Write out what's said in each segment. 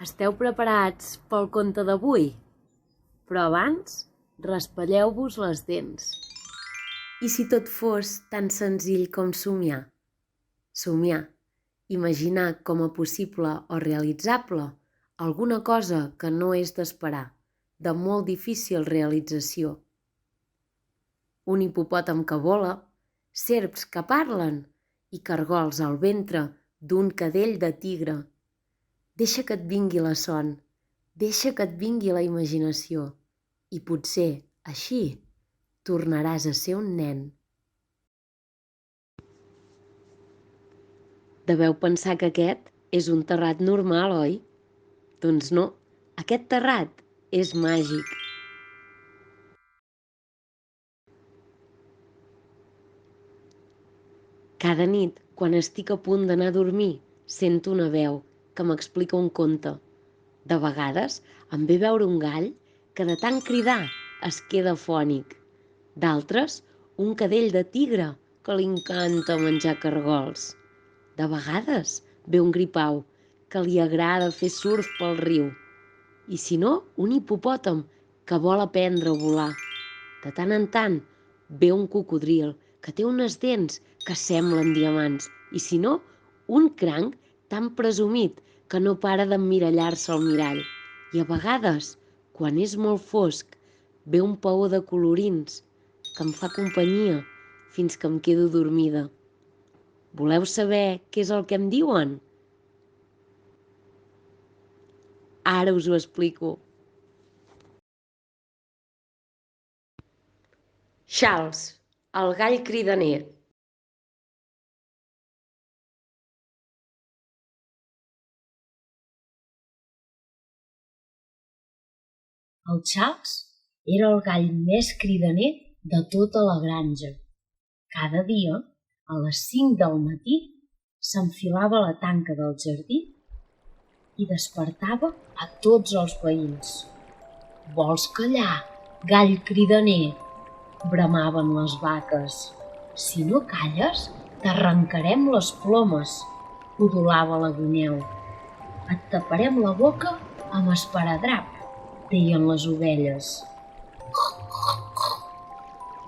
Esteu preparats pel conte d'avui? Però abans, raspalleu-vos les dents. I si tot fos tan senzill com somiar? Somiar, imaginar com a possible o realitzable alguna cosa que no és d'esperar, de molt difícil realització. Un hipopòtam que vola, serps que parlen i cargols al ventre d'un cadell de tigre. Deixa que et vingui la son, deixa que et vingui la imaginació i potser, així, tornaràs a ser un nen. Deveu pensar que aquest és un terrat normal, oi? Doncs no, aquest terrat és màgic. Cada nit, quan estic a punt d'anar a dormir, sento una veu que m'explica un conte. De vegades em ve veure un gall que de tant cridar es queda afònic. D'altres, un cadell de tigre que li encanta menjar cargols. De vegades ve un gripau que li agrada fer surf pel riu. I si no, un hipopòtam que vol aprendre a volar. De tant en tant ve un cocodril que té unes dents que semblen diamants. I si no, un cranc tan presumit que no para d'emmirallar-se al mirall. I a vegades, quan és molt fosc, ve un paó de colorins que em fa companyia fins que em quedo dormida. Voleu saber què és el que em diuen? Ara us ho explico. Charles, el gall cridaner. El Charles era el gall més cridaner de tota la granja. Cada dia, a les 5 del matí, s'enfilava a la tanca del jardí i despertava a tots els veïns. «Vols callar, gall cridaner?» bramaven les vaques. «Si no calles, t'arrencarem les plomes», udolava la guineu. «Et taparem la boca amb esparadrap», deien les ovelles.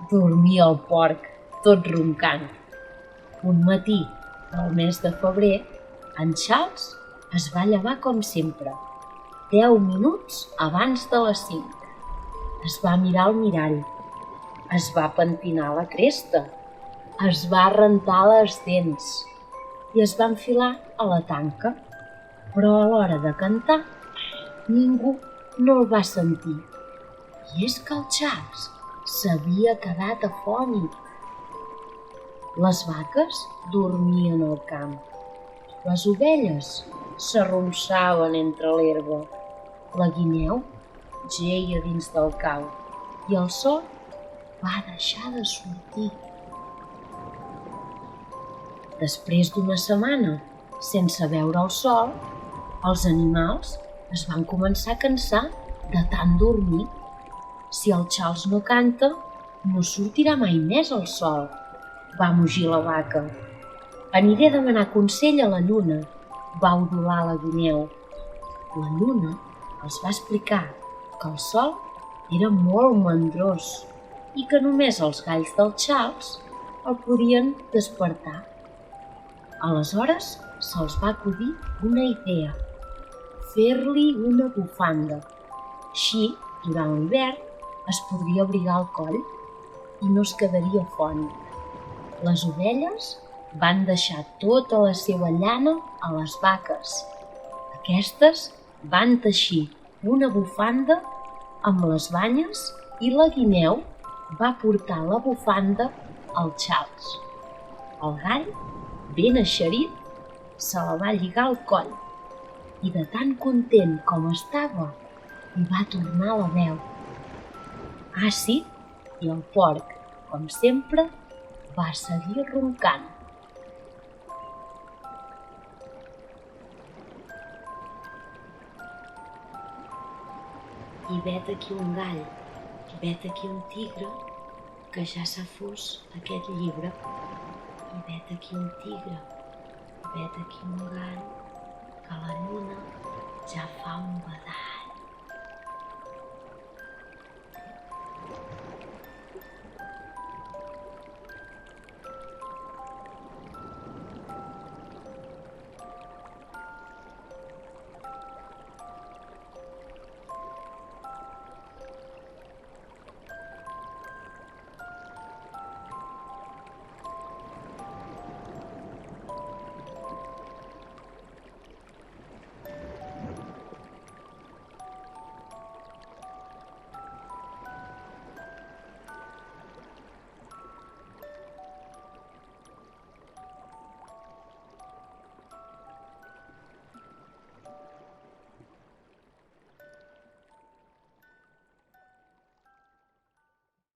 Dormia el porc, tot roncant. Un matí del mes de febrer, en Charles es va llevar com sempre, 10 minuts abans de les 5. Es va mirar al mirall, es va pentinar la cresta, es va rentar les dents i es va enfilar a la tanca. Però a l'hora de cantar, ningú no el va sentir. I és que el Charles s'havia quedat afònic. Les vaques dormien al camp. Les ovelles s'arronsaven entre l'herba. La guineu geia dins del cau i el sol va deixar de sortir. Després d'una setmana sense veure el sol, els animals es van començar a cansar de tant dormir. Si el Charles no canta, no sortirà mai més el sol, va mugir la vaca. Aniré a demanar consell a la lluna, va udolar la guineu. La lluna els va explicar que el sol era molt mandrós i que només els galls del Charles el podien despertar. Aleshores se'ls va acudir una idea: fer-li una bufanda. Així, durant l'hivern, es podria abrigar el coll i no es quedaria afònic. Les ovelles van deixar tota la seva llana a les vaques. Aquestes van teixir una bufanda amb les banyes i la guineu va portar la bufanda al Charles. El gall, ben eixerit, se la va lligar al coll i de tan content com estava, li va tornar la veu. Ah, sí, i el porc, com sempre, va seguir roncant. I vet aquí un gall, i vet aquí un tigre, que ja s'ha fos aquest llibre. I vet aquí un tigre, i vet aquí un gall, que la lluna ja fa un badall.